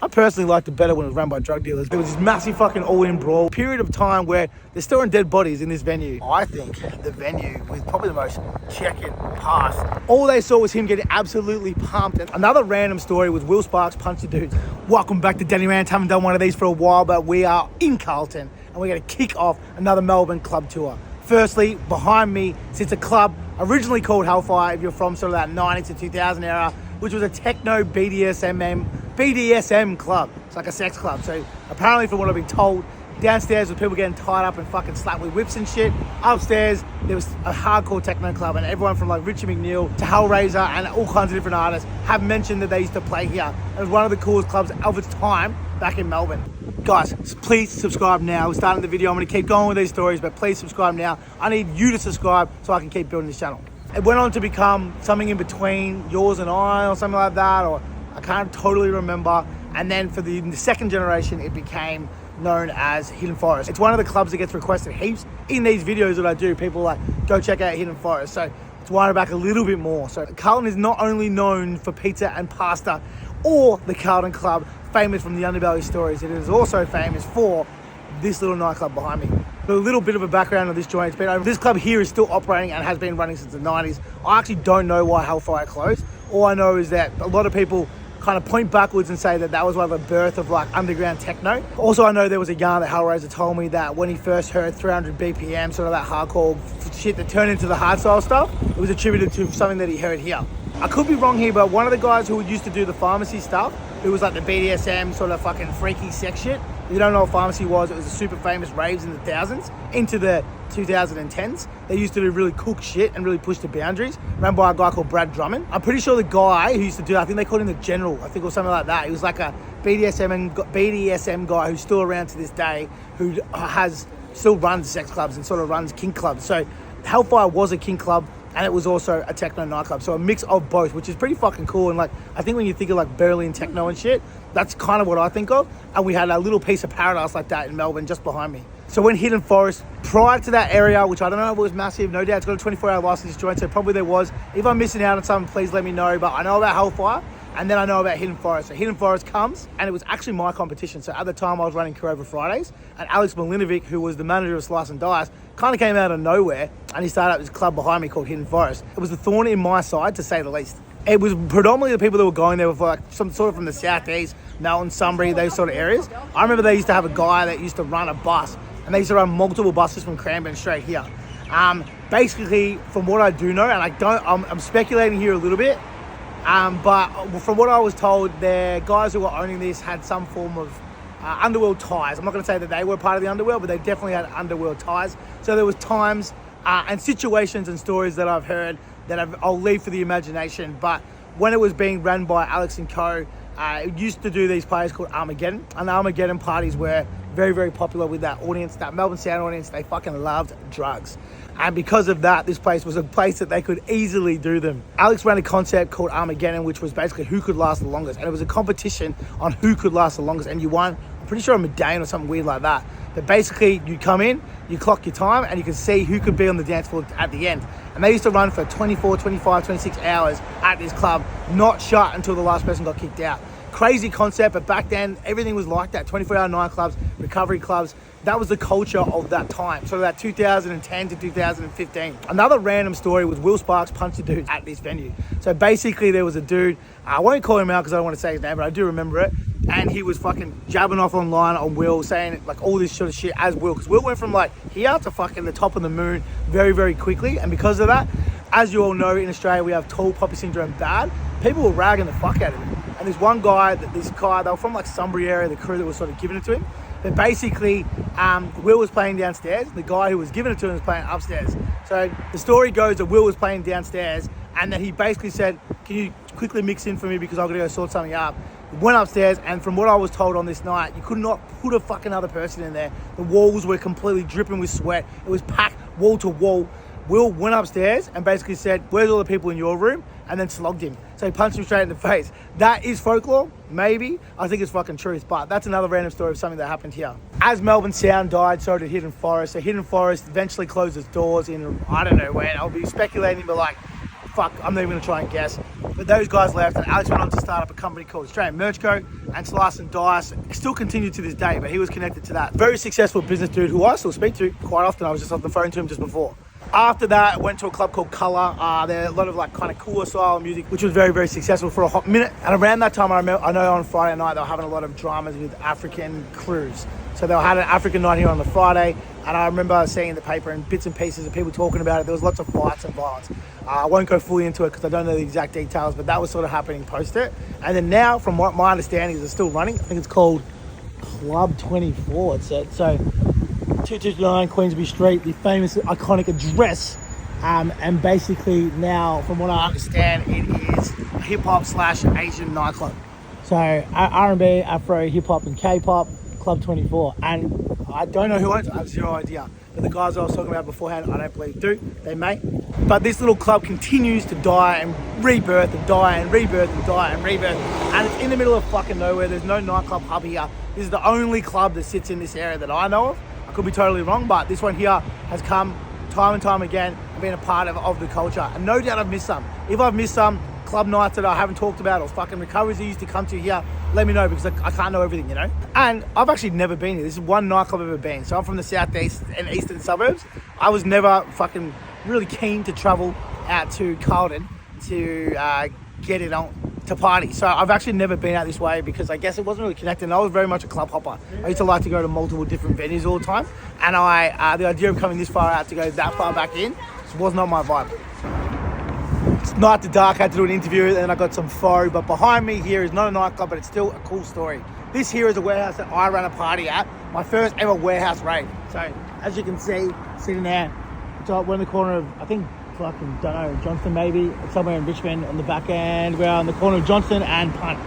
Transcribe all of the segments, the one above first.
I personally liked it better when it was run by drug dealers. There was this massive fucking all-in brawl period of time where they're storing dead bodies in this venue. I think the venue was probably the most checkered past. All they saw was him getting absolutely pumped. And another random story was Will Sparks punched a dude. Welcome back to Danny Rants. Haven't done one of these for a while, but we are in Carlton and we're going to kick off another Melbourne club tour. Firstly, behind me sits a club originally called Hellfire, if you're from sort of that 90s to 2000 era, which was a techno BDSM club. It's like a sex club. So apparently, from what I've been told, downstairs was people getting tied up and fucking slapped with whips and shit. Upstairs, there was a hardcore techno club, and everyone from like Richie McNeil to Hellraiser and all kinds of different artists have mentioned that they used to play here. It was one of the coolest clubs of its time back in Melbourne. Guys, please subscribe now. We're starting the video. I'm going to keep going with these stories, but please subscribe now. I need you to subscribe so I can keep building this channel. It went on to become something in between Yours and I or something like that, or I can't totally remember. And then for the second generation, it became known as Hidden Forest. It's one of the clubs that gets requested heaps in these videos that I do. People like, go check out Hidden Forest. So it's winding back a little bit more. So Carlton is not only known for pizza and pasta or the Carlton Club, famous from the Underworld stories, it is also famous for this little nightclub behind me. A little bit of a background on this joint. This club here is still operating and has been running since the 90s. I actually don't know why Hellfire closed. All I know is that a lot of people kind of point backwards and say that that was one of the birth of like underground techno. Also, I know there was a yarn that Hellraiser told me that when he first heard 300 BPM, sort of that hardcore shit that turned into the hardstyle stuff, it was attributed to something that he heard here. I could be wrong here, but one of the guys who used to do the pharmacy stuff, it was like the BDSM sort of fucking freaky sex shit. If you don't know what pharmacy was, it was a super famous raves in the thousands into the 2010s. They used to do really cool shit and really push the boundaries, run by a guy called Brad Drummond. I'm pretty sure the guy who used to do, I think they called him the General, I think, or something like that. He was like a BDSM guy who's still around to this day, who still runs sex clubs and sort of runs kink clubs. So Hellfire was a kink club, and it was also a techno nightclub. So a mix of both, which is pretty fucking cool. And like, I think when you think of like Berlin techno and shit, that's kind of what I think of. And we had a little piece of paradise like that in Melbourne just behind me. So when Hidden Forest, prior to that area, which I don't know if it was massive, no doubt it's got a 24-hour license joint, so probably there was. If I'm missing out on something, please let me know. But I know about Hellfire, and then I know about Hidden Forest. So Hidden Forest comes, and it was actually my competition. So at the time, I was running Kurova Fridays, and Alex Milinovic, who was the manager of Slice and Dice, kind of came out of nowhere, and he started up this club behind me called Hidden Forest. It was a thorn in my side, to say the least. It was predominantly the people that were going there were like some sort of from the southeast, Melbourne, Sunbury, those sort of areas. I remember they used to have a guy that used to run a bus, and they used to run multiple buses from Cranbourne straight here. Basically, from what I do know, and I'm speculating here a little bit, but from what I was told, the guys who were owning this had some form of Underworld ties. I'm not going to say that they were part of the Underworld, but they definitely had Underworld ties. So there was times and situations and stories that I've heard that I'll leave for the imagination. But when it was being run by Alex and Co, it used to do these parties called Armageddon, and the Armageddon parties were very, very popular with that audience, that Melbourne Sound audience. They fucking loved drugs. And because of that, this place was a place that they could easily do them. Alex ran a concept called Armageddon, which was basically who could last the longest. And it was a competition on who could last the longest. And you won, I'm pretty sure, a medallion or something weird like that. But basically, you come in, you clock your time, and you can see who could be on the dance floor at the end. And they used to run for 24, 25, 26 hours at this club, not shut until the last person got kicked out. Crazy concept, but back then, everything was like that. 24-hour nightclubs, recovery clubs. That was the culture of that time. So that 2010 to 2015. Another random story was Will Sparks punched a dude at this venue. So basically there was a dude, I won't call him out because I don't want to say his name, but I do remember it. And he was fucking jabbing off online on Will, saying like all this sort of shit as Will. Because Will went from like here to fucking the top of the moon very, very quickly. And because of that, as you all know, in Australia, we have tall poppy syndrome bad. People were ragging the fuck out of him. And there's one guy, they were from like Sunbury area, the crew that was sort of giving it to him. But basically, Will was playing downstairs. The guy who was giving it to him was playing upstairs. So the story goes that Will was playing downstairs, and that he basically said, can you quickly mix in for me because I'm going to go sort something up. Went upstairs, and from what I was told on this night, you could not put a fucking other person in there. The walls were completely dripping with sweat. It was packed wall to wall. Will went upstairs and basically said, where's all the people in your room? And then slugged him. So he punched him straight in the face. That is folklore, maybe. I think it's fucking truth, but that's another random story of something that happened here. As Melbourne Sound died, so did Hidden Forest. So Hidden Forest eventually closed its doors in, I don't know when. I'll be speculating, but like, fuck, I'm not even gonna try and guess. But those guys left, and Alex went on to start up a company called Australian Merch Co. and Slice and Dice. Still continued to this day, but he was connected to that. Very successful business dude who I still speak to quite often. I was just on the phone to him just before. After that, I went to a club called Colour. There are a lot of like kind of cooler style music, which was very, very successful for a hot minute. And around that time, I know on Friday night, they were having a lot of dramas with African crews. So they had an African night here on the Friday, and I remember seeing in the paper and bits and pieces of people talking about it. There was lots of fights and violence. I won't go fully into it because I don't know the exact details, but that was sort of happening post it. And then now, from what my understanding is, it's still running. I think it's called Club 24, it said. So 229 Queensbury Street, the famous iconic address. And basically now, from what I understand, it is a hip-hop / Asian nightclub. So R&B, Afro, hip-hop and K-pop, Club 24. And I don't know who owns it, I have zero idea. But the guys I was talking about beforehand, I don't believe do. They may. But this little club continues to die and rebirth and die and rebirth and die and rebirth. And it's in the middle of fucking nowhere. There's no nightclub hub here. This is the only club that sits in this area that I know of. I could be totally wrong, but this one here has come time and time again and been a part of the culture. And no doubt I've missed some. If I've missed some club nights that I haven't talked about or fucking recoveries I used to come to here, let me know, because I can't know everything, you know? And I've actually never been here. This is one nightclub I've ever been. So I'm from the southeast and eastern suburbs. I was never fucking really keen to travel out to Carlton to get it on to party. So I've actually never been out this way because I guess it wasn't really connected. And I was very much a club hopper. I used to like to go to multiple different venues all the time. And the idea of coming this far out to go that far back in was not my vibe. It's night to dark. I had to do an interview and then I got some pho. But behind me here is not a nightclub, but it's still a cool story. This here is a warehouse that I ran a party at. My first ever warehouse rave. So as you can see, sitting there, we're in the corner of, I think, fucking, don't know, Johnston maybe. It's somewhere in Richmond on the back end. We're on the corner of Johnston and Punt.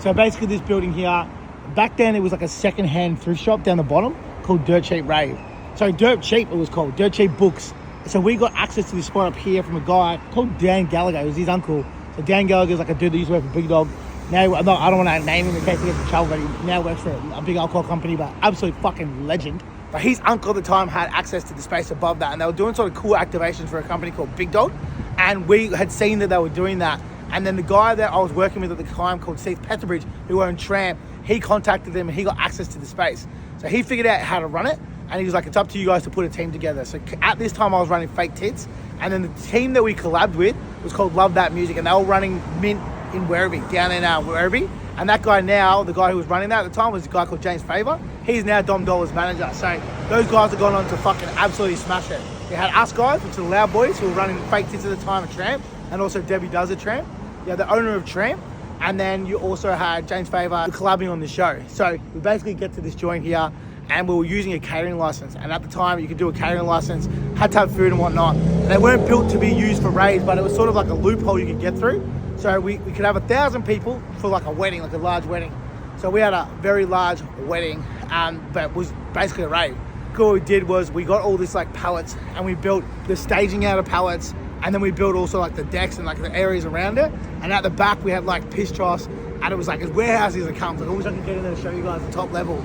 So basically this building here, back then it was like a second-hand thrift shop down the bottom called Dirt Cheap Rave. So Dirt Cheap it was called, Dirt Cheap Books. So we got access to this spot up here from a guy called Dan Gallagher. It was his uncle. So Dan Gallagher's like a dude that used to work for Big Dog. Now, I don't want to name him in case he gets in trouble, but he now works for a big alcohol company, but absolute fucking legend. But his uncle at the time had access to the space above that, and they were doing sort of cool activations for a company called Big Dog, and we had seen that they were doing that. And then the guy that I was working with at the time called Steve Petherbridge, who owned Tramp, he contacted them and he got access to the space. So he figured out how to run it, and he was like, it's up to you guys to put a team together. So at this time I was running Fake Tits, and then the team that we collabed with was called Love That Music, and they were running Mint in Werribee, down in Werribee. And that guy now, the guy who was running that at the time was a guy called James Favour. He's now Dom Dollar's manager. So those guys have gone on to fucking absolutely smash it. You had us guys, which are the Loud Boys, who were running Fake Tits at the time at Tramp, and also Debbie Does a Tramp. You had the owner of Tramp, and then you also had James Favour collabing on the show. So we basically get to this joint here, and we were using a catering license. And at the time, you could do a catering license, had to have food and whatnot. And they weren't built to be used for raves, but it was sort of like a loophole you could get through. So we could have 1,000 people for like a wedding, like a large wedding. So we had a very large wedding, but it was basically a rave. What we did was we got all this like pallets, and we built the staging out of pallets, and then we built also like the decks and like the areas around it. And at the back we had like piss troughs, and it was like as warehousing as it comes. Like I wish I could get in there and show you guys the top level.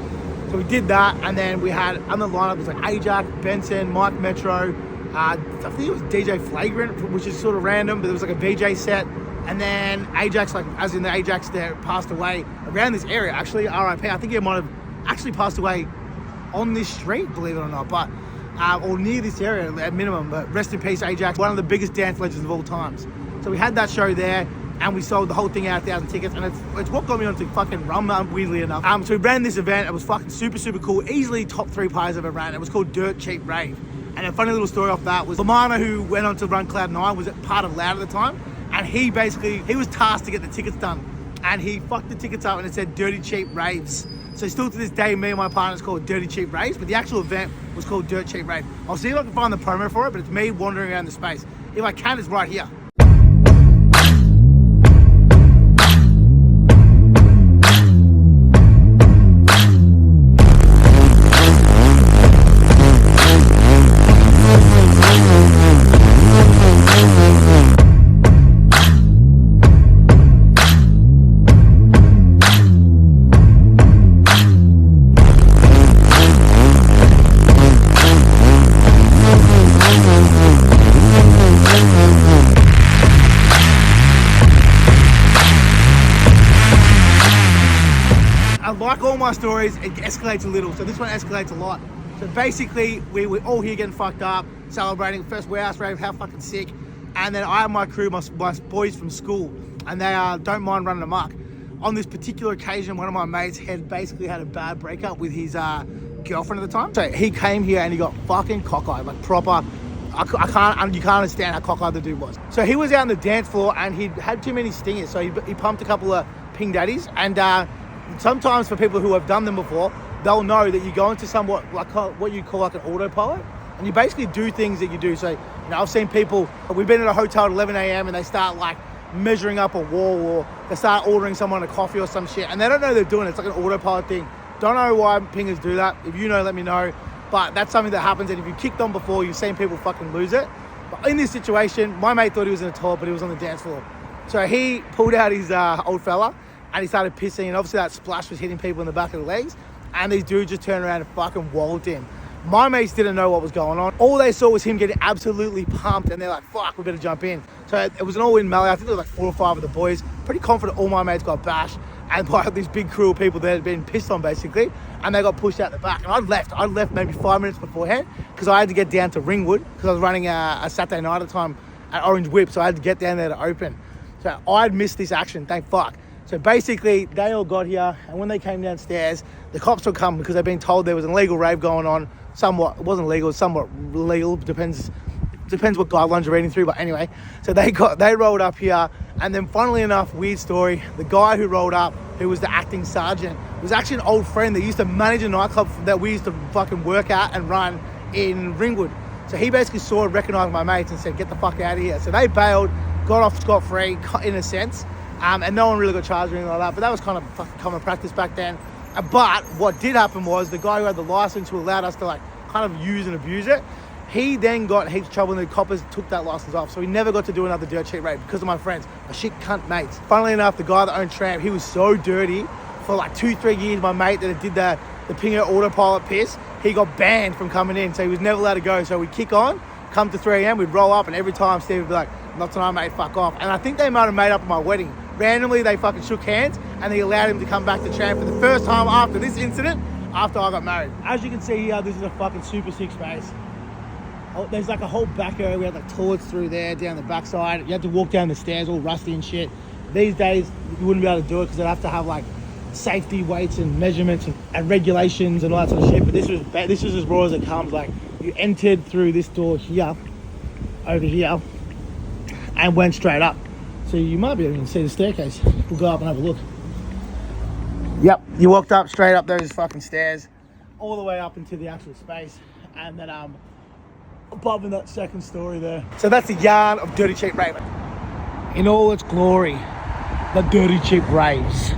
So we did that, and then we had on the lineup was like Ajax, Benson, Mike Metro. I think it was DJ Flagrant, which is sort of random, but there was like a VJ set. And then Ajax, like as in the Ajax that passed away around this area, actually, RIP. I think he might have actually passed away on this street, believe it or not, but or near this area at minimum. But rest in peace, Ajax, one of the biggest dance legends of all times. So we had that show there, and we sold the whole thing out, 1,000 tickets, and it's what got me onto fucking rum, weirdly enough. So we ran this event. It was fucking super, super cool. Easily top 3 parties I've ever ran. It was called Dirt Cheap Rave. And a funny little story off that was Lamana, who went on to run Cloud9, was part of Loud at the time. And he was tasked to get the tickets done. And he fucked the tickets up and it said Dirty Cheap Raves. So still to this day, me and my partners call it Dirty Cheap Raves, but the actual event was called Dirt Cheap Rave. I'll see if I can find the promo for it, but it's me wandering around the space. If I can, it's right here. like all my stories, it escalates a little. So this one escalates a lot. So basically, we were all here getting fucked up, celebrating first warehouse rave, how fucking sick. And then I have my crew, my boys from school, and they don't mind running amok. On this particular occasion, one of my mates had basically had a bad breakup with his girlfriend at the time. So he came here and he got fucking cockeyed, like proper. You can't understand how cockeyed the dude was. So he was out on the dance floor and he'd had too many stingers. So he pumped a couple of ping daddies. And sometimes for people who have done them before, they'll know that you go into somewhat like what you call like an autopilot. And you basically do things that you do. So, I've seen people, we've been at a hotel at 11 a.m. and they start like measuring up a wall, or they start ordering someone a coffee or some shit. And they don't know they're doing it. It's like an autopilot thing. Don't know why pingers do that. If you know, let me know. But that's something that happens, and if you kicked on before, you've seen people fucking lose it. But in this situation, my mate thought he was in the toilet, but he was on the dance floor. So he pulled out his old fella, and he started pissing, and obviously that splash was hitting people in the back of the legs, and these dudes just turned around and fucking walloped him. My mates didn't know what was going on. All they saw was him getting absolutely pumped, and they're like, fuck, we better jump in. So it was an all-in melee. I think there was like 4 or 5 of the boys. Pretty confident all my mates got bashed, and by this big crew of people that had been pissed on basically, and they got pushed out the back. And I left maybe 5 minutes beforehand because I had to get down to Ringwood because I was running a Saturday night at the time at Orange Whip, so I had to get down there to open. So I'd missed this action, thank fuck. So basically, they all got here, and when they came downstairs, the cops would come because they'd been told there was an illegal rave going on. Somewhat, it wasn't legal, somewhat legal, depends what guidelines you're reading through, but anyway. So they rolled up here, and then funnily enough, weird story, the guy who rolled up, who was the acting sergeant, was actually an old friend that used to manage a nightclub that we used to fucking work at and run in Ringwood. So he basically saw and recognised my mates and said, get the fuck out of here. So they bailed, got off scot-free, in a sense, and no one really got charged or anything like that, but that was kind of fucking common practice back then. But what did happen was the guy who had the license, who allowed us to like kind of use and abuse it, he then got heaps of trouble and the coppers took that license off. So he never got to do another dirt cheap rave because of my friends, my shit cunt mates. Funnily enough, the guy that owned Tramp, he was so dirty for like 2-3 years. My mate that did the Pinger autopilot piss, he got banned from coming in. So he was never allowed to go. So we'd kick on, come to 3 a.m, we'd roll up, and every time Steve would be like, not tonight, mate, fuck off. And I think they might have made up at my wedding. Randomly, they fucking shook hands and they allowed him to come back to Tramp for the first time after this incident, after I got married. As you can see here, this is a fucking super sick space. Oh, there's like a whole back area. We had like toilets through there, down the backside. You had to walk down the stairs all rusty and shit. These days, you wouldn't be able to do it because they'd have to have like safety weights and measurements and regulations and all that sort of shit. But this was as raw as it comes. Like, you entered through this door here, over here, and went straight up. So you might be able to see the staircase. We'll go up and have a look. Yep, you walked up straight up those fucking stairs, all the way up into the actual space, and then above in that second story there. So that's the yarn of Dirty Cheap Rave. In all its glory, the Dirty Cheap Raves.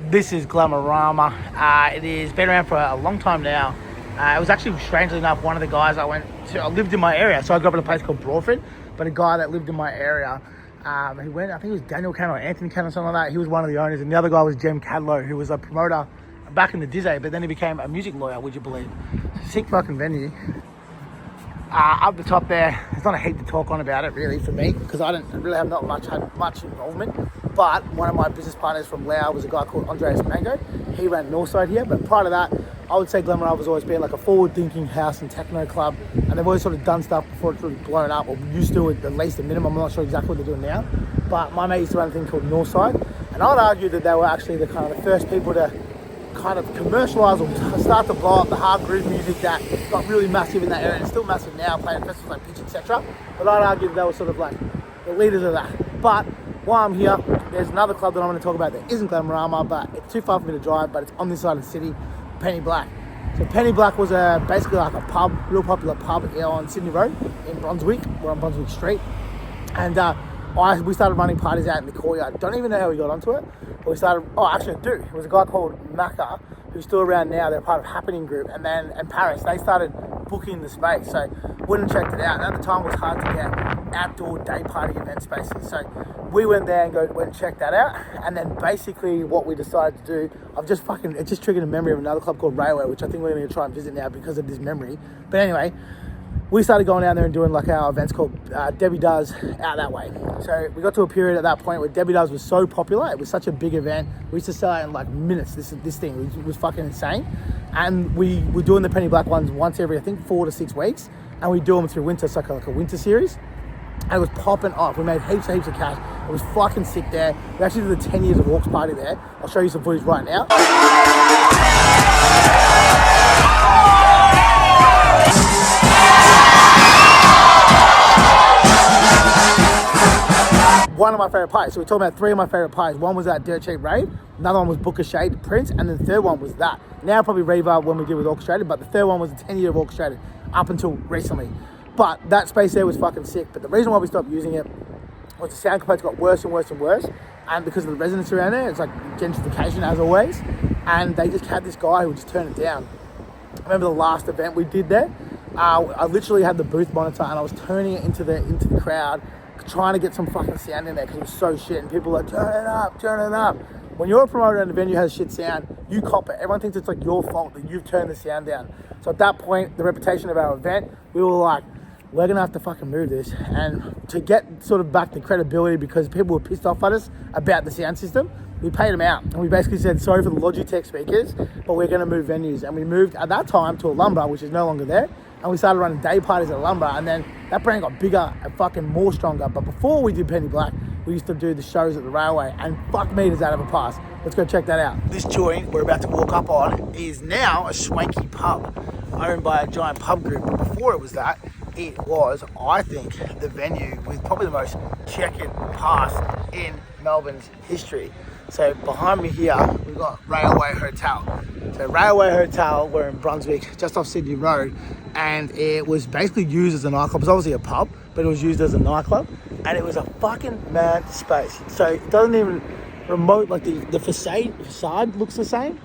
This is Glamorama. It has been around for a long time now. It was actually, strangely enough, one of the guys I lived in my area. So I grew up in a place called Broadford, but a guy that lived in my area, I think it was Daniel Cannon or Anthony Cannon or something like that. He was one of the owners, and the other guy was Jem Cadlow, who was a promoter back in the Dizzy, but then he became a music lawyer, would you believe? Sick fucking venue. Up the top there, there's not a heap to talk on about it really for me, because I didn't really have had much involvement. But one of my business partners from Laos was a guy called Andreas Mango. He ran Northside here, but prior to that, I would say Glamorama has always been like a forward-thinking house and techno club, and they've always sort of done stuff before it's really blown up, or used to at least a minimum. I'm not sure exactly what they're doing now, but my mate used to run a thing called Northside, and I'd argue that they were actually the kind of the first people to kind of commercialise or start to blow up the hard groove music that got really massive in that area, and it's still massive now, playing festivals like Pitch, etc. But I'd argue that they were sort of like the leaders of that. But while I'm here, there's another club that I'm going to talk about that isn't Glamorama, but it's too far for me to drive, but it's on this side of the city, Penny Black. So Penny Black was basically like a pub, real popular pub here on Sydney Road in Brunswick. We're on Brunswick Street. And we started running parties out in the courtyard. Don't even know how we got onto it. But we started, actually I do. It was a guy called Macca, who's still around now. They're part of Happening Group. And then in Paris, they started booking the space. So went and checked it out. And at the time, it was hard to get outdoor day party event spaces. So we went there and went and checked that out. And then basically what we decided to do, it just triggered a memory of another club called Railway, which I think we're going to try and visit now because of this memory. But anyway, we started going down there and doing like our events called Debbie Does out that way. So we got to a period at that point where Debbie Does was so popular. It was such a big event. We used to sell it in like minutes. This thing was fucking insane. And we were doing the penny black ones once every, I think, 4 to 6 weeks. And we do them through winter, so like a winter series. And it was popping off. We made heaps of cash. It was fucking sick there. We actually did the 10 years of Walks party there. I'll show you some footage right now. One of my favourite parties. So we're talking about 3 of my favourite parties. One was that Dirt Cheap Rave. Another one was Booker Shade, Prince. And then the third one was that. Now probably Reva when we did with Orchestrated. But the third one was the 10 year of Orchestrated up until recently. But that space there was fucking sick. But the reason why we stopped using it was the sound complaints got worse and worse and worse. And because of the residents around there, it's like gentrification as always. And they just had this guy who would just turn it down. I remember the last event we did there. I literally had the booth monitor and I was turning it into the crowd, trying to get some fucking sound in there because it was so shit. And people were like, turn it up, turn it up. When you're a promoter and the venue has shit sound, you cop it. Everyone thinks it's like your fault that you've turned the sound down. So at that point, the reputation of our event, we were like, we're gonna have to fucking move this. And to get sort of back the credibility, because people were pissed off at us about the sound system, we paid them out. And we basically said, sorry for the Logitech speakers, but we're gonna move venues. And we moved at that time to a Lumber, which is no longer there. And we started running day parties at Lumber. And then that brand got bigger and fucking more stronger. But before we did Penny Black, we used to do the shows at the Railway. And fuck me, does that ever pass. Let's go check that out. This joint we're about to walk up on is now a swanky pub owned by a giant pub group. But before it was that, it was, I think, the venue with probably the most checkered past in Melbourne's history. So behind me here, we've got Railway Hotel. So Railway Hotel, we're in Brunswick, just off Sydney Road, and it was basically used as a nightclub. It was obviously a pub, but it was used as a nightclub, and it was a fucking mad space. So it doesn't even remote, like the facade looks the same,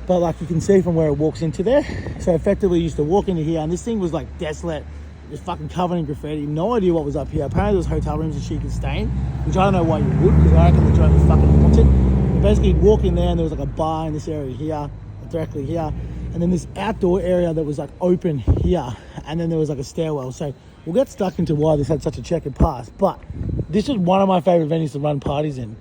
but like you can see from where it walks into there. So effectively you used to walk into here, and this thing was like desolate. Just fucking covered in graffiti. No idea what was up here. Apparently there was hotel rooms that she could stay in, which I don't know why you would, because I reckon the joint was fucking haunted. But basically you'd walk in there and there was like a bar in this area here, directly here, and then this outdoor area that was like open here, and then there was like a stairwell. So we'll get stuck into why this had such a checkered past, but this was one of my favorite venues to run parties in.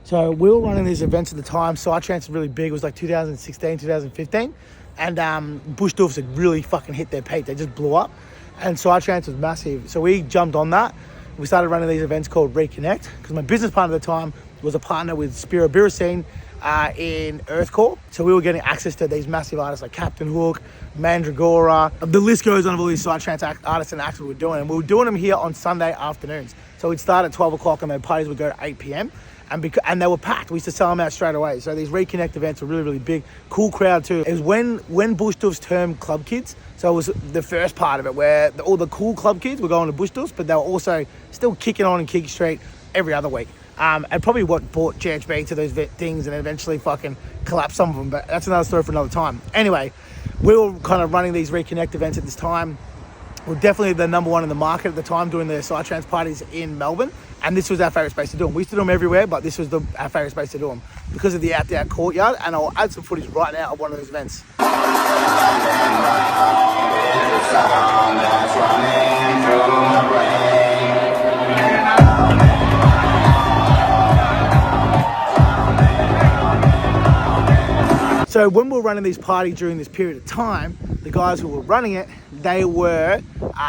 So we were running these events at the time. Psytrance was really big. It was like 2016, 2015, and Bush Doofs had really fucking hit their peak. They just blew up. And Psytrance was massive. So we jumped on that. We started running these events called Reconnect, because my business partner at the time was a partner with Spiro Birasine in Earthcore. So we were getting access to these massive artists like Captain Hook, Mandragora. The list goes on of all these Psytrance artists and acts we were doing. And we were doing them here on Sunday afternoons. So we'd start at 12 o'clock and then parties would go to 8 p.m. And they were packed. We used to sell them out straight away. So these Reconnect events were really, really big. Cool crowd too. It was when Bush Doofs termed club kids. So it was the first part of it where all the cool club kids were going to Bush Doofs, but they were also still kicking on in King Street every other week. And probably what brought GHB to those things and eventually fucking collapsed some of them. But that's another story for another time. Anyway, we were kind of running these Reconnect events at this time. We were definitely the number one in the market at the time doing the Psytrance parties in Melbourne. And this was our favourite space to do them. We used to do them everywhere, but this was our favourite space to do them because of the outdoor courtyard. And I'll add some footage right now of one of those events. So when we were running these parties during this period of time, the guys who were running it, they were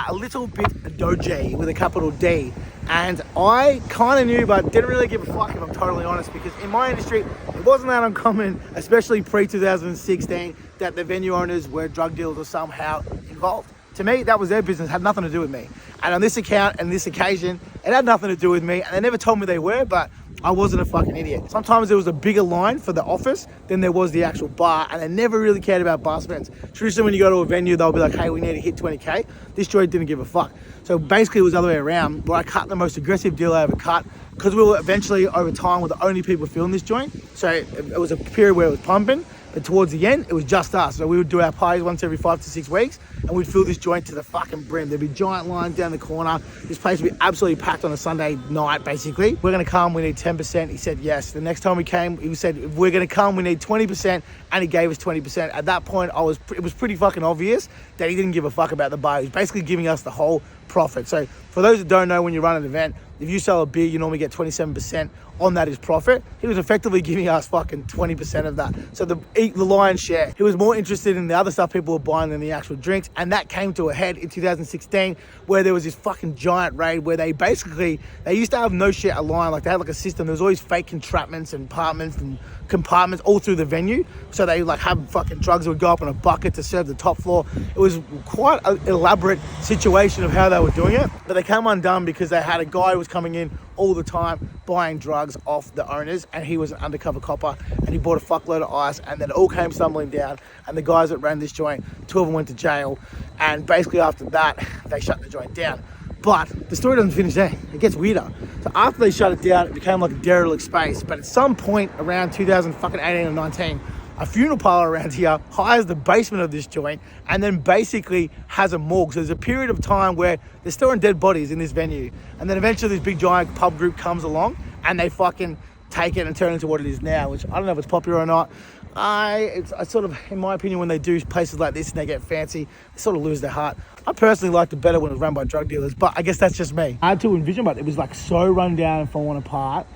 a little bit dodgy with a capital D. And I kind of knew, but didn't really give a fuck if I'm totally honest, because in my industry, it wasn't that uncommon, especially pre-2016, that the venue owners were drug dealers or somehow involved. To me, that was their business, had nothing to do with me. And on this account and this occasion, it had nothing to do with me. And they never told me they were, but I wasn't a fucking idiot. Sometimes there was a bigger line for the office than there was the actual bar, and they never really cared about bar spends. Traditionally, when you go to a venue, they'll be like, hey, we need to hit 20K. This joint didn't give a fuck. So basically, it was the other way around, where I cut the most aggressive deal I ever cut, because we were eventually, over time, were the only people filling this joint. So it was a period where it was pumping. But towards the end, it was just us. So we would do our parties once every 5 to 6 weeks, and we'd fill this joint to the fucking brim. There'd be giant lines down the corner. This place would be absolutely packed on a Sunday night, basically. We're going to come, we need 10%. He said yes. The next time we came, he said, if we're going to come, we need 20%, and he gave us 20%. At that point, it was pretty fucking obvious that he didn't give a fuck about the bar. He was basically giving us the whole profit. So for those that don't know, when you run an event, if you sell a beer, you normally get 27% on that is profit. He was effectively giving us fucking 20% of that. So the lion's share. He was more interested in the other stuff people were buying than the actual drinks. And that came to a head in 2016 where there was this fucking giant raid where they used to have no shit a line. Like they had like a system. There was always fake entrapments and apartments and compartments all through the venue. So they like have fucking drugs that would go up in a bucket to serve the top floor. It was quite an elaborate situation of how they were doing it. But they came undone because they had a guy who was coming in all the time buying drugs off the owners, and he was an undercover copper, and he bought a fuckload of ice, and then it all came stumbling down, and the guys that ran this joint, 2 of them went to jail, and basically after that they shut the joint down. But the story doesn't finish there. It gets weirder. So after they shut it down, it became like a derelict space. But at some point around 2018 or 19, a funeral parlor around here hires the basement of this joint and then basically has a morgue. So there's a period of time where they're storing dead bodies in this venue. And then eventually this big giant pub group comes along and they fucking take it and turn it into what it is now, which I don't know if it's popular or not. I sort of, in my opinion, when they do places like this and they get fancy, they sort of lose their heart. I personally liked it better when it was run by drug dealers, but I guess that's just me. I had to envision, but it was like so run down and fallen apart.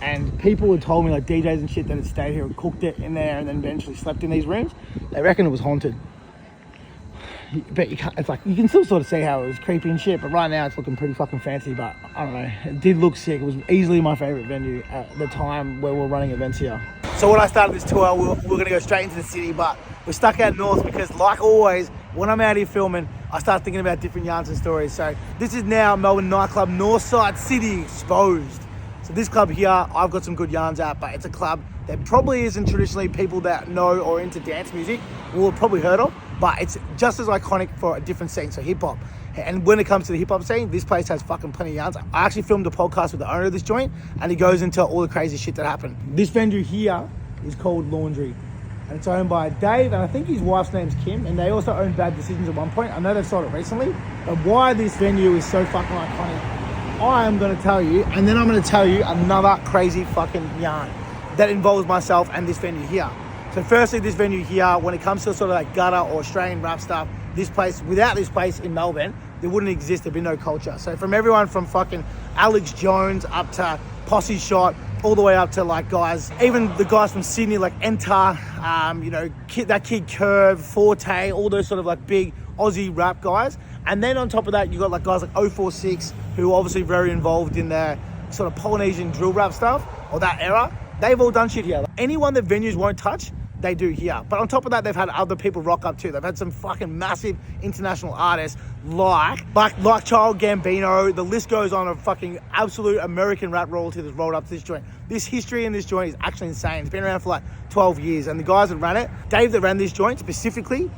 And people had told me, like DJs and shit, that had stayed here and cooked it in there and then eventually slept in these rooms. They reckon it was haunted. But you can't, it's like, you can still sort of see how it was creepy and shit, but right now it's looking pretty fucking fancy. But I don't know, it did look sick. It was easily my favorite venue at the time where we're running events here. So when I started this tour, we're going to go straight into the city, but we're stuck out north because, like always, when I'm out here filming, I start thinking about different yarns and stories. So this is now Melbourne Nightclub, Northside City Exposed. So this club here, I've got some good yarns at, but it's a club that probably isn't traditionally people that know or into dance music will have probably heard of, but it's just as iconic for a different scene, so hip hop. And when it comes to the hip hop scene, this place has fucking plenty of yarns. I actually filmed a podcast with the owner of this joint, and he goes into all the crazy shit that happened. This venue here is called Laundry, and it's owned by Dave, and I think his wife's name's Kim, and they also owned Bad Decisions at one point. I know they've sold it recently, but why this venue is so fucking iconic, I am going to tell you, and then I'm going to tell you another crazy fucking yarn that involves myself and this venue here. So firstly, this venue here, when it comes to sort of like gutter or Australian rap stuff, this place, without this place in Melbourne, there wouldn't exist, there'd be no culture. So from everyone from fucking Alex Jones up to Posse Shot, all the way up to like guys, even the guys from Sydney like Enter, that Kid Curve, Forte, all those sort of like big Aussie rap guys. And then on top of that, you got like guys like 046, who are obviously very involved in the sort of Polynesian drill rap stuff, or that era. They've all done shit here. Like, anyone that venues won't touch, they do here. But on top of that, they've had other people rock up too. They've had some fucking massive international artists like Child Gambino. The list goes on of fucking absolute American rap royalty that's rolled up to this joint. This history in this joint is actually insane. It's been around for like 12 years. And the guys that ran it, Dave that ran this joint specifically,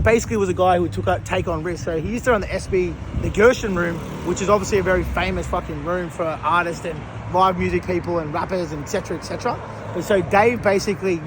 basically was a guy who took take on risks. So he used to run the SB, the Gershon room, which is obviously a very famous fucking room for artists and live music people and rappers and etc, etc. But so Dave basically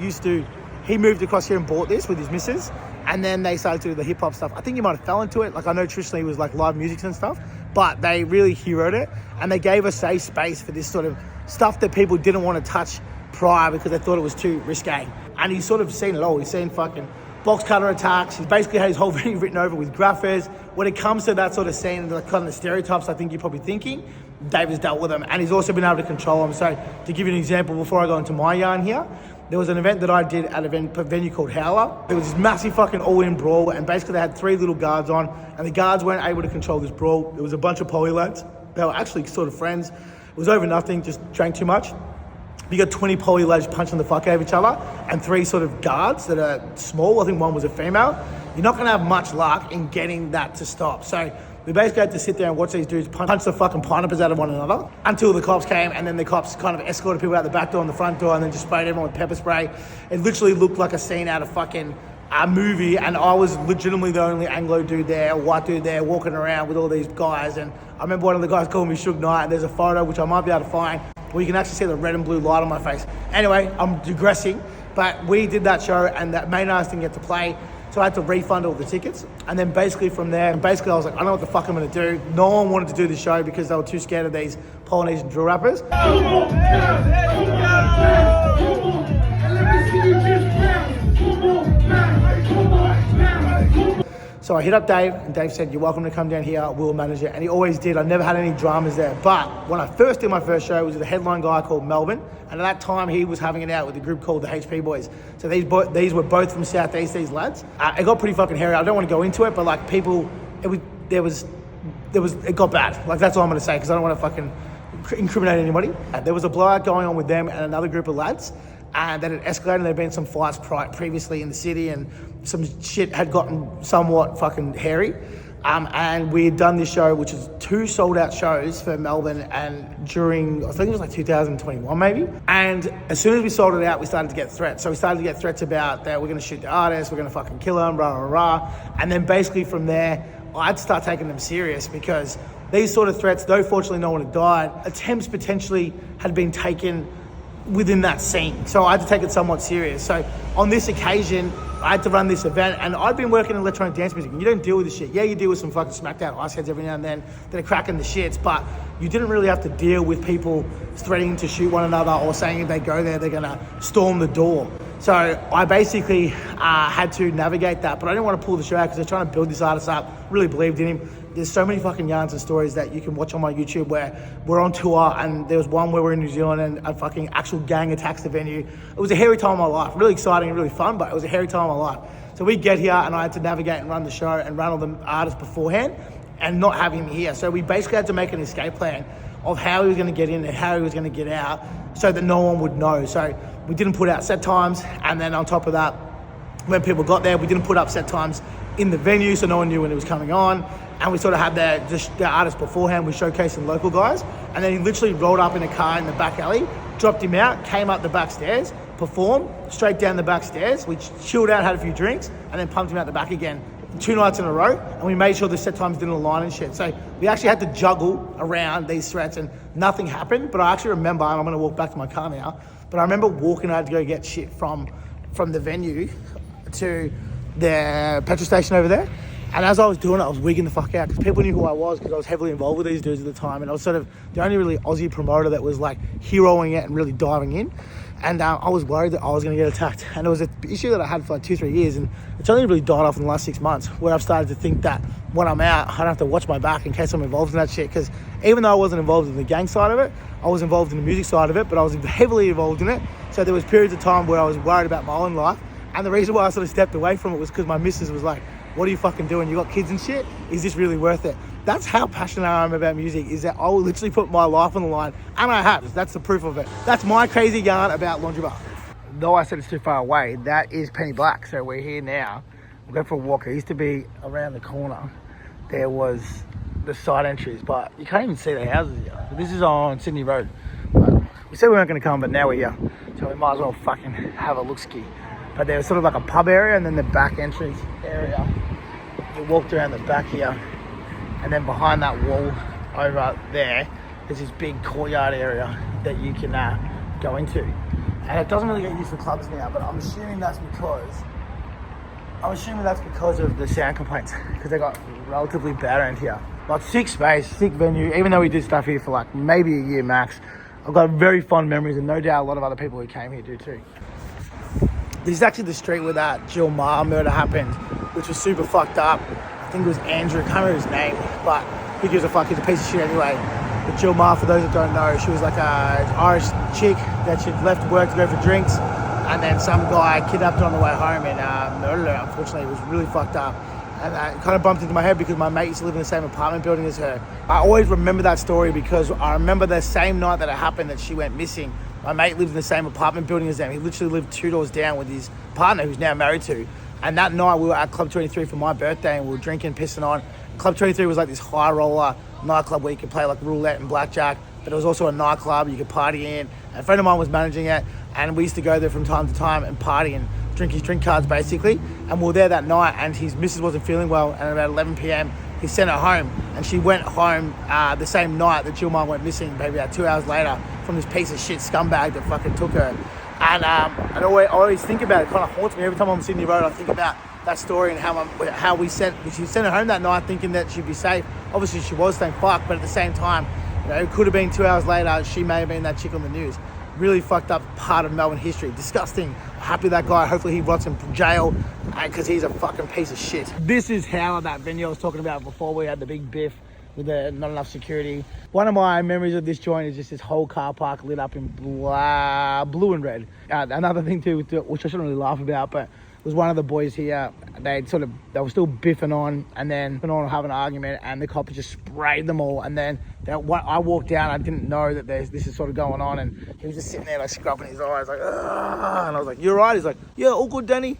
he moved across here and bought this with his missus, and then they started to do the hip hop stuff. I think he might have fell into it. Like I know traditionally it was like live music and stuff, but they really heroed it, and they gave a safe space for this sort of stuff that people didn't want to touch prior because they thought it was too risque. And he's sort of seen it all. He's seen fucking box cutter attacks. He's basically had his whole venue written over with graffers. When it comes to that sort of scene and the kind of the stereotypes I think you're probably thinking, Dave has dealt with them, and he's also been able to control them. So to give you an example, before I go into my yarn here, there was an event that I did at a venue called Howler. There was this massive fucking all-in brawl, and basically they had 3 little guards on, and the guards weren't able to control this brawl. There was a bunch of poly lads. They were actually sort of friends. It was over nothing, just drank too much. You got 20 poly lads punching the fuck out of each other, and 3 sort of guards that are small. I think one was a female. You're not gonna have much luck in getting that to stop. So we basically had to sit there and watch these dudes punch the fucking pineapples out of one another until the cops came, and then the cops kind of escorted people out the back door and the front door, and then just sprayed everyone with pepper spray. It literally looked like a scene out of fucking a movie, and I was legitimately the only Anglo dude there, white dude there, walking around with all these guys. And I remember one of the guys called me Suge Knight, and there's a photo which I might be able to find where you can actually see the red and blue light on my face. Anyway, I'm digressing. But we did that show and that main artist didn't get to play. So I had to refund all the tickets. And then basically from there, I was like, I don't know what the fuck I'm gonna do. No one wanted to do the show because they were too scared of these Polynesian drill rappers. So I hit up Dave, and Dave said, you're welcome to come down here, we'll manage it. And he always did. I never had any dramas there. But when I first did my first show, it was with a headline guy called Melbourne. And at that time, he was having it out with a group called the HP Boys. So these were both from Southeast, these lads. It got pretty fucking hairy. I don't want to go into it, but like people, it got bad. Like that's all I'm going to say, because I don't want to fucking incriminate anybody. There was a blowout going on with them and another group of lads. And then it escalated. There'd been some fights previously in the city, and some shit had gotten somewhat fucking hairy. And we had done this show, which was 2 sold-out shows for Melbourne, and during, I think it was like 2021 maybe. And as soon as we sold it out, we started to get threats. So we started to get threats about that we're going to shoot the artists, we're going to fucking kill them, rah, rah, rah. And then basically from there, I had to start taking them serious, because these sort of threats, though fortunately no one had died, attempts potentially had been taken within that scene. So I had to take it somewhat serious. So on this occasion, I had to run this event, and I'd been working in electronic dance music, and you don't deal with this shit. Yeah, you deal with some fucking smackdown ice heads every now and then that are cracking the shits, but you didn't really have to deal with people threatening to shoot one another or saying if they go there, they're gonna storm the door. So I basically had to navigate that, but I didn't want to pull the show out because they're trying to build this artist up, really believed in him. There's so many fucking yarns and stories that you can watch on my YouTube where we're on tour, and there was one where we're in New Zealand and a fucking actual gang attacks the venue. It was a hairy time of my life, really exciting and really fun, but it was a hairy time of my life. So we get here and I had to navigate and run the show and run all the artists beforehand and not have him here. So we basically had to make an escape plan of how he was going to get in and how he was going to get out so that no one would know. So we didn't put out set times, and then on top of that, when people got there, we didn't put up set times in the venue so no one knew when it was coming on. And we sort of had the artists beforehand. We showcased some local guys, and then he literally rolled up in a car in the back alley, dropped him out, came up the back stairs, performed straight down the back stairs. We chilled out, had a few drinks, and then pumped him out the back again 2 nights in a row. And we made sure the set times didn't align and shit. So we actually had to juggle around these threats, and nothing happened. But I actually remember, and I'm going to walk back to my car now, but I remember walking, I had to go get shit from the venue to the petrol station over there. And as I was doing it, I was wigging the fuck out because people knew who I was, because I was heavily involved with these dudes at the time. And I was sort of the only really Aussie promoter that was like heroing it and really diving in. And I was worried that I was going to get attacked. And it was an issue that I had for like 2-3 years. And it's only really died off in the last 6 months, where I've started to think that when I'm out, I don't have to watch my back in case I'm involved in that shit. Because even though I wasn't involved in the gang side of it, I was involved in the music side of it, but I was heavily involved in it. So there was periods of time where I was worried about my own life. And the reason why I sort of stepped away from it was because my missus was like, what are you fucking doing? You got kids and shit? Is this really worth it? That's how passionate I am about music, is that I will literally put my life on the line, and I have. That's the proof of it. That's my crazy yarn about Laundry Bar. Though I said it's too far away, that is Penny Black. So we're here now. We'll go for a walk. It used to be around the corner. There was the side entries, but you can't even see the houses here. This is on Sydney Road. We said we weren't going to come, but now we're here. So we might as well fucking have a look-ski. But there was sort of like a pub area, and then the back entrance area. You walked around the back here, and then behind that wall over there, there's this big courtyard area that you can go into. And it doesn't really get used for clubs now, but I'm assuming that's because of the sound complaints, because they got relatively bad around here. But sick space, sick venue. Even though we did stuff here for like maybe a year max, I've got very fond memories, and no doubt a lot of other people who came here do too. This is actually the street where that Jill Ma murder happened, which was super fucked up. I think it was Andrew, I can't remember his name, but who gives a fuck, he's a piece of shit anyway. But Jill Ma, for those that don't know, she was like an Irish chick that she'd left work to go for drinks, and then some guy kidnapped her on the way home and murdered her. Unfortunately, it was really fucked up. And it kind of bumped into my head because my mate used to live in the same apartment building as her. I always remember that story because I remember the same night that it happened that she went missing. My mate lived in the same apartment building as them. He literally lived 2 doors down with his partner, who's now married to. And that night we were at Club 23 for my birthday, and we were drinking, pissing on. Club 23 was like this high roller nightclub where you could play like roulette and blackjack, but it was also a nightclub you could party in. And a friend of mine was managing it, and we used to go there from time to time and party and drink his drink cards basically. And we were there that night, and his missus wasn't feeling well, and at about 11 p.m. he sent her home, and she went home the same night that Jill Ma went missing, maybe about 2 hours later, from this piece of shit scumbag that fucking took her. And I always think about it. It kind of haunts me every time I'm on Sydney Road. I think about that story and how she sent her home that night thinking that she'd be safe. Obviously she was, thank fuck, but at the same time, you know, it could have been 2 hours later, she may have been that chick on the news. Really fucked up part of Melbourne history. Disgusting. Happy that guy, hopefully he rots in jail because he's a fucking piece of shit. This is how that venue I was talking about before we had the big biff with the not enough security. One of my memories of this joint is just this whole car park lit up in blue and red. Another thing too, which I shouldn't really laugh about, but was one of the boys here, they were still biffing on and then having an argument, and the cops just sprayed them all. And then I walked down, I didn't know that this is sort of going on, and he was just sitting there like scrubbing his eyes like, ugh. And I was like, "You alright?" He's like, "Yeah, all good, Danny."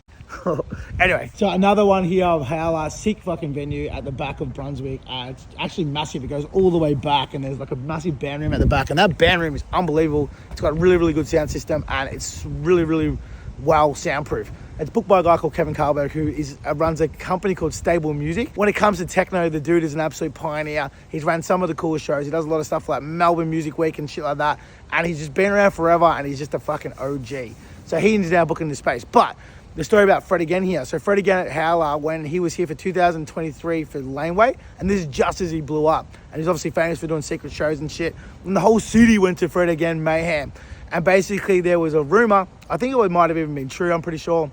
Anyway, so another one here of how sick fucking venue at the back of Brunswick. It's actually massive. It goes all the way back, and there's like a massive band room at the back, and that band room is unbelievable. It's got a really, really good sound system, and it's really, really well soundproof. It's booked by a guy called Kevin Carlberg, who runs a company called Stable Music. When it comes to techno, the dude is an absolute pioneer. He's ran some of the coolest shows. He does a lot of stuff like Melbourne Music Week and shit like that. And he's just been around forever, and he's just a fucking OG. So he's now booking the space. But the story about Fred again here. So Fred again at Howler, when he was here for 2023 for Laneway, and this is just as he blew up. And he's obviously famous for doing secret shows and shit. And the whole city went to Fred again mayhem. And basically there was a rumor, I think it might have even been true, I'm pretty sure,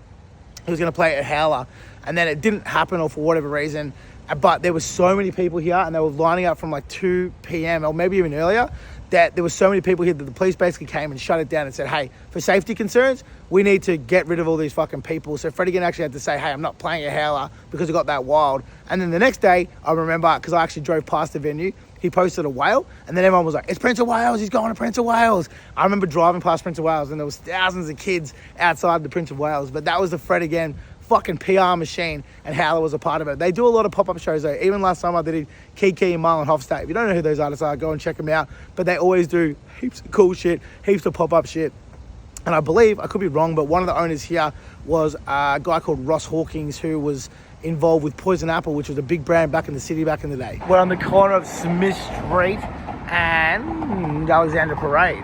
he was going to play at Howler, and then it didn't happen, or for whatever reason. But there were so many people here, and they were lining up from like 2 p.m. or maybe even earlier, that there were so many people here that the police basically came and shut it down and said, "Hey, for safety concerns, we need to get rid of all these fucking people." So Freddie actually had to say, "Hey, I'm not playing at Howler," because it got that wild. And then the next day, I remember, because I actually drove past the venue, he posted a whale, and then everyone was like, "It's Prince of Wales, he's going to Prince of Wales." I remember driving past Prince of Wales, and there was thousands of kids outside the Prince of Wales. But that was the Fred again fucking PR machine, and Howler was a part of it. They do a lot of pop-up shows though. Even last summer they did Kiki and Marlon Hofstad. If you don't know who those artists are, go and check them out. But they always do heaps of cool shit, heaps of pop-up shit. And I believe, I could be wrong, but one of the owners here was a guy called Ross Hawkins, who was involved with Poison Apple, which was a big brand back in the city back in the day. We're on the corner of Smith Street and Alexandra Parade.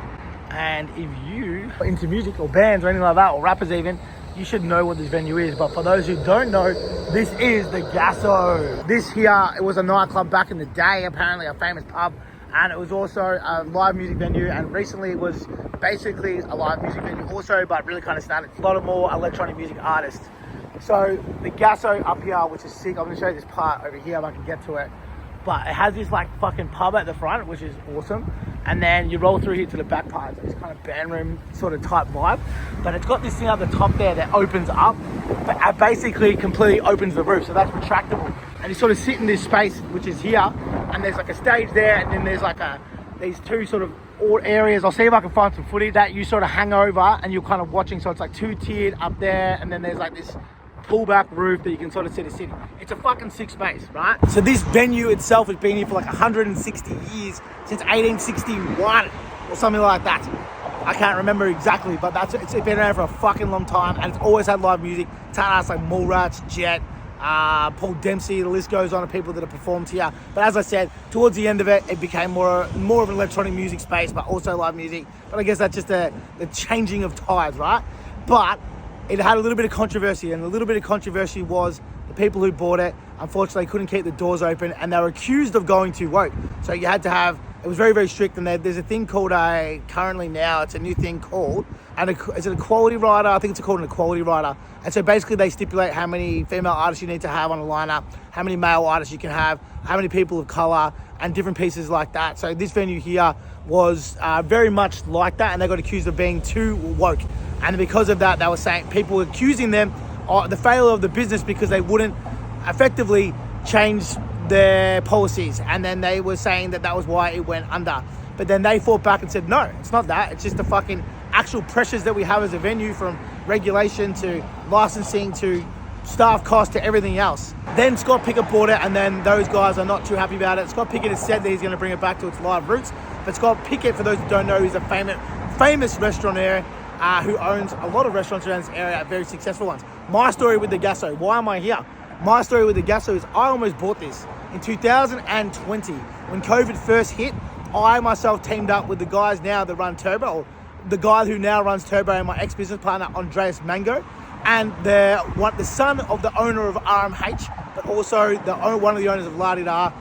And if you are into music or bands or anything like that, or rappers even, you should know what this venue is. But for those who don't know, this is the Gasso. This here, it was a nightclub back in the day, apparently a famous pub. And it was also a live music venue, and recently it was basically a live music venue also, but really kind of started a lot of more electronic music artists. So the Gasso up here, which is sick. I'm going to show you this part over here if I can get to it. But it has this like fucking pub at the front, which is awesome. And then you roll through here to the back part. It's this kind of band room sort of type vibe. But it's got this thing at the top there that opens up, but it basically completely opens the roof. So that's retractable. And you sort of sit in this space, which is here. And there's like a stage there. And then there's like these two sort of areas. I'll see if I can find some footage that you sort of hang over and you're kind of watching. So it's like 2-tiered up there. And then there's like this pullback roof that you can sort of see the city. It's a fucking sick space, right? So this venue itself has been here for like 160 years, since 1861 or something like that. I can't remember exactly, but it's been around for a fucking long time, and it's always had live music. Talents like Mallrats, Jet, Paul Dempsey, the list goes on of people that have performed here. But as I said, towards the end of it, it became more of an electronic music space, but also live music. But I guess that's just the changing of tides, right? But it had a little bit of controversy, and a little bit of controversy was the people who bought it, unfortunately, couldn't keep the doors open, and they were accused of going too woke. So you had to have, it was very, very strict, and there's a thing called currently now, it's a new thing called, is it a quality rider? I think it's called an equality rider. And so basically they stipulate how many female artists you need to have on a lineup, how many male artists you can have, how many people of color, and different pieces like that. So this venue here was very much like that, and they got accused of being too woke. And because of that, they were saying, people were accusing them of the failure of the business because they wouldn't effectively change their policies. And then they were saying that was why it went under. But then they fought back and said, no, it's not that. It's just the fucking actual pressures that we have as a venue, from regulation to licensing to staff cost to everything else. Then Scott Pickett bought it, and then those guys are not too happy about it. Scott Pickett has said that he's going to bring it back to its live roots. But Scott Pickett, for those who don't know, is a famous restaurateur who owns a lot of restaurants around this area, very successful ones. My story with the Gasso, why am I here? My story with the Gasso is I almost bought this in 2020. When COVID first hit, I myself teamed up with the guys now that run Turbo, the guy who now runs Turbo and my ex-business partner, Andreas Mango, and the son of the owner of RMH, but also one of the owners of La Di Da.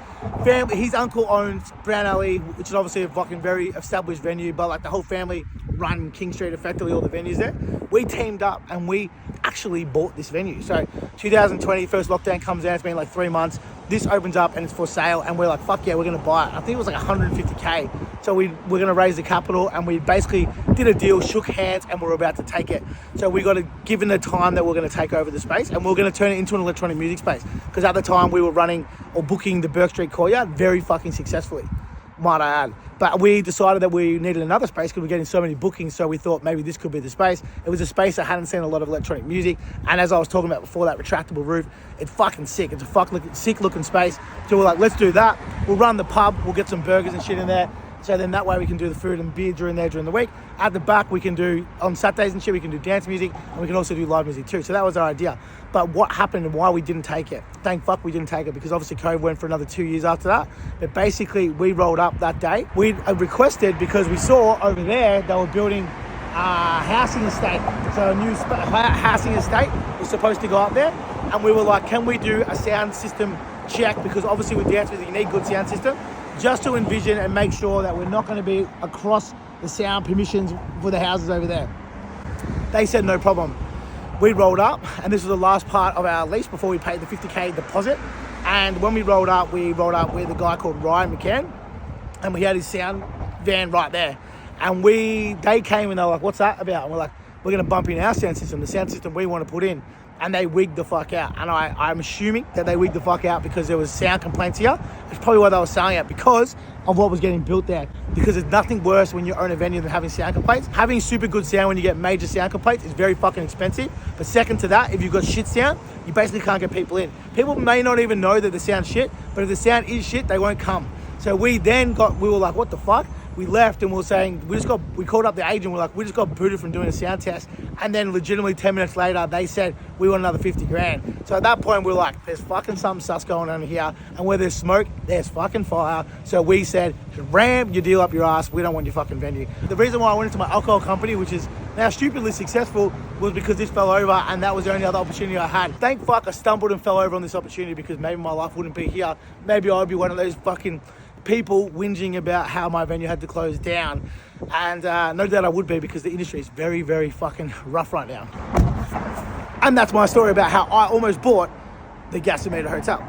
Family, his uncle owns Brown Alley, which is obviously a fucking very established venue, but like the whole family run King Street, effectively all the venues there. We teamed up and we actually bought this venue. So 2020, first lockdown comes out, it's been like 3 months. This opens up and it's for sale, and we're like, fuck yeah, we're gonna buy it. I think it was like 150K. So we're gonna raise the capital, and we basically did a deal, shook hands, and we're about to take it. So we got to, given the time that we're gonna take over the space, and we're gonna turn it into an electronic music space. Because at the time we were running or booking the Burke Street Courtyard very fucking successfully, might I add. But we decided that we needed another space because we're getting so many bookings, so we thought maybe this could be the space. It was a space that hadn't seen a lot of electronic music, and as I was talking about before, that retractable roof, it's fucking sick. It's a sick looking space. So we're like, let's do that. We'll run the pub, we'll get some burgers and shit in there. So then that way we can do the food and beer during the week. At the back, we can do, on Saturdays and shit, we can do dance music, and we can also do live music too. So that was our idea. But what happened and why we didn't take it? Thank fuck we didn't take it, because obviously COVID went for another 2 years after that. But basically, we rolled up that day. We requested, because we saw over there they were building a housing estate. So a new housing estate was supposed to go up there. And we were like, can we do a sound system check? Because obviously with dance music, you need good sound system, just to envision and make sure that we're not going to be across the sound permissions for the houses over there. They said no problem. We rolled up, and this was the last part of our lease before we paid the 50K deposit. And when we rolled up with a guy called Ryan McCann, and we had his sound van right there. And they came and they were like, what's that about? And we're like, we're going to bump in our sound system, the sound system we want to put in. And they wigged the fuck out. And I'm assuming that they wigged the fuck out because there was sound complaints here. It's probably why they were selling it, because of what was getting built there. Because there's nothing worse when you own a venue than having sound complaints. Having super good sound when you get major sound complaints is very fucking expensive. But second to that, if you've got shit sound, you basically can't get people in. People may not even know that the sound's shit, but if the sound is shit, they won't come. So we were like, what the fuck? We left and we were saying, we called up the agent, we're like, we just got booted from doing a sound test. And then legitimately 10 minutes later, they said, we want another 50 grand. So at that point, we're like, there's fucking something sus going on here. And where there's smoke, there's fucking fire. So we said, ram your deal up your ass. We don't want your fucking venue. The reason why I went into my alcohol company, which is now stupidly successful, was because this fell over, and that was the only other opportunity I had. Thank fuck I stumbled and fell over on this opportunity, because maybe my life wouldn't be here. Maybe I would be one of those fucking people whinging about how my venue had to close down. And no doubt I would be, because the industry is very, very fucking rough right now. And that's my story about how I almost bought the Gasometer Hotel.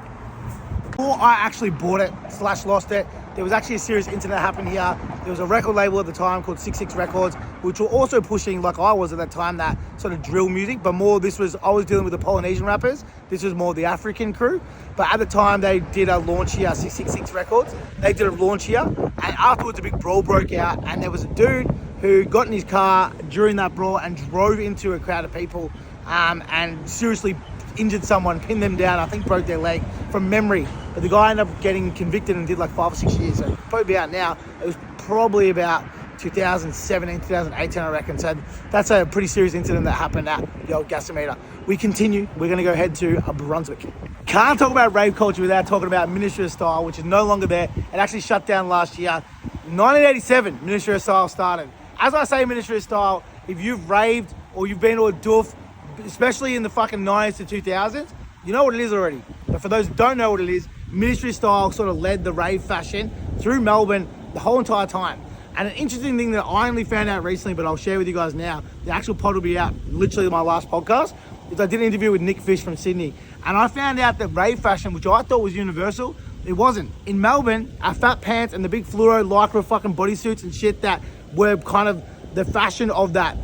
Before I actually bought it / lost it, there was actually a serious incident that happened here. There was a record label at the time called 66 Records, which were also pushing, like I was at that time, that sort of drill music, but more I was dealing with the Polynesian rappers. This was more the African crew. But at the time, they did a launch here, 666 Records. They did a launch here, and afterwards a big brawl broke out, and there was a dude who got in his car during that brawl and drove into a crowd of people and seriously injured someone, pinned them down, I think broke their leg from memory. But the guy ended up getting convicted and did like 5 or 6 years. So probably out now. It was probably about 2017, 2018, I reckon. So that's a pretty serious incident that happened at the old Gasometer. We continue. We're going to go head to Brunswick. Can't talk about rave culture without talking about Ministry of Style, which is no longer there. It actually shut down last year. 1987, Ministry of Style started. As I say, Ministry of Style, if you've raved or you've been to a doof, especially in the fucking 90s to 2000s, you know what it is already. But for those who don't know what it is, Ministry Style sort of led the rave fashion through Melbourne the whole entire time. And an interesting thing that I only found out recently, but I'll share with you guys now, the actual pod will be out literally my last podcast, is I did an interview with Nick Fish from Sydney. And I found out that rave fashion, which I thought was universal, it wasn't. In Melbourne, our fat pants and the big fluoro lycra fucking bodysuits and shit that were kind of the fashion of that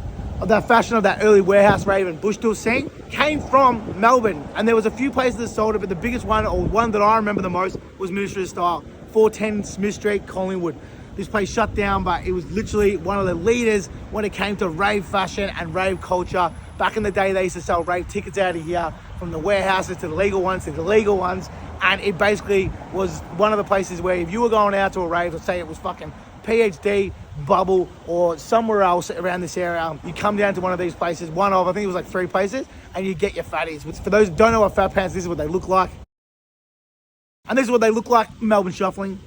early warehouse rave and bush tool scene came from Melbourne. And there was a few places that sold it, but the biggest one, or one that I remember the most, was Ministry of Style, 410 Smith Street, Collingwood. This place shut down, but it was literally one of the leaders when it came to rave fashion and rave culture. Back in the day, they used to sell rave tickets out of here, from the warehouses to the legal ones to the illegal ones. And it basically was one of the places where if you were going out to a rave, let's say it was fucking PhD, Bubble, or somewhere else around this area, you come down to one of these places, I think it was like 3 places, and you get your fatties. For those who don't know what fat pants, this is what they look like. And this is what they look like, Melbourne Shuffling.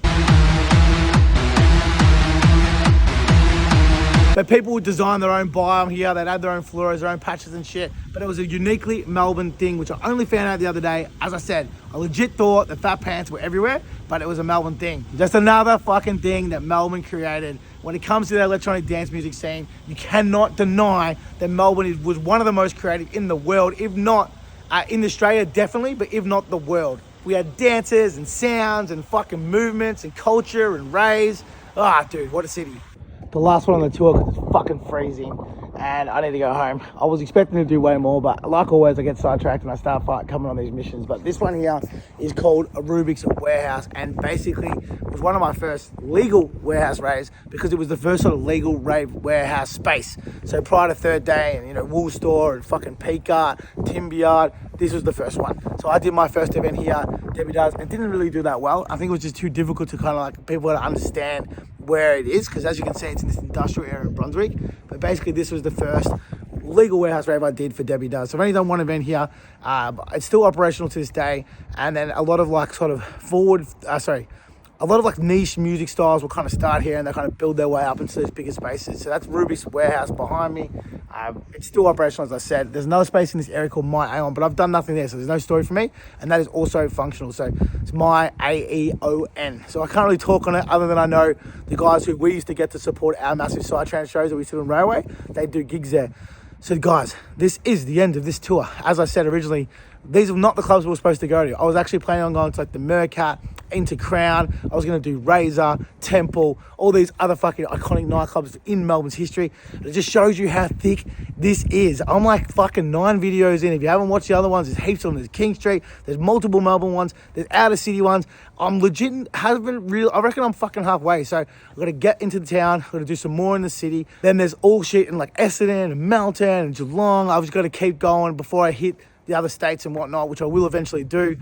So people would design their own biome here. They'd add their own floras, their own patches and shit. But it was a uniquely Melbourne thing, which I only found out the other day. As I said, I legit thought that fat pants were everywhere, but it was a Melbourne thing. Just another fucking thing that Melbourne created. When it comes to the electronic dance music scene, you cannot deny that Melbourne was one of the most creative in the world, if not in Australia, definitely, but if not the world. We had dances and sounds and fucking movements and culture and raves. Ah, dude, what a city. The last one on the tour because it's fucking freezing and I need to go home. I was expecting to do way more, but like always, I get sidetracked and I start coming on these missions. But this one here is called a Rubik's Warehouse, and basically was one of my first legal warehouse raves because it was the first sort of legal rave warehouse space. So prior to Third Day and, you know, Wool Store and fucking Peak Art, Timber Yard, this was the first one. So I did my first event here, Debbie does, and didn't really do that well. I think it was just too difficult to kind of like people to understand where it is, because as you can see, it's in this industrial area in Brunswick. But basically, this was the first legal warehouse rave I did for Debbie Does. So I've only done one event here. It's still operational to this day. And then a lot of like sort of a lot of like niche music styles will kind of start here and they kind of build their way up into these bigger spaces. So that's Rubik's Warehouse behind me. It's still operational, as I said. There's another space in this area called My Aeon, but I've done nothing there, so there's no story for me. And that is also functional. So it's My AEON. So I can't really talk on it other than I know the guys who we used to get to support our massive Psytrance shows that we do on Railway, they do gigs there. So guys, this is the end of this tour. As I said originally, these are not the clubs we were supposed to go to. I was actually planning on going to like the Mercat, into Crown. I was going to do Razor, Temple, all these other fucking iconic nightclubs in Melbourne's history. It just shows you how thick this is. I'm like fucking 9 videos in. If you haven't watched the other ones, there's heaps of them. There's King Street, there's multiple Melbourne ones, there's outer city ones. I'm legit, I reckon I'm fucking halfway. So I've got to get into the town, I've got to do some more in the city. Then there's all shit in like Essendon and Melton and Geelong. I've just got to keep going before I hit the other states and whatnot, which I will eventually do.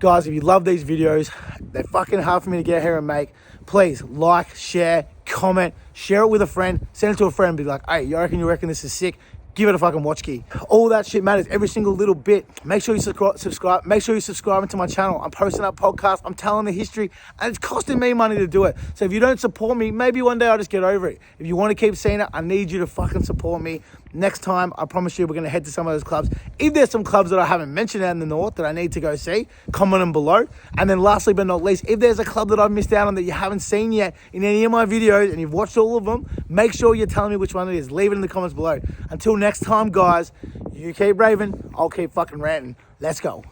Guys, if you love these videos, they're fucking hard for me to get here and make. Please like, share, comment, share it with a friend, send it to a friend, be like, hey, you reckon this is sick? Give it a fucking watch key. All that shit matters, every single little bit. Make sure you subscribe. Make sure you subscribe to my channel. I'm posting up podcasts. I'm telling the history, and it's costing me money to do it. So if you don't support me, maybe one day I'll just get over it. If you want to keep seeing it, I need you to fucking support me. Next time, I promise you, we're going to head to some of those clubs. If there's some clubs that I haven't mentioned out in the north that I need to go see, comment them below. And then lastly but not least, if there's a club that I've missed out on that you haven't seen yet in any of my videos and you've watched all of them, make sure you're telling me which one it is. Leave it in the comments below. Until next time, guys, you keep raving, I'll keep fucking ranting. Let's go.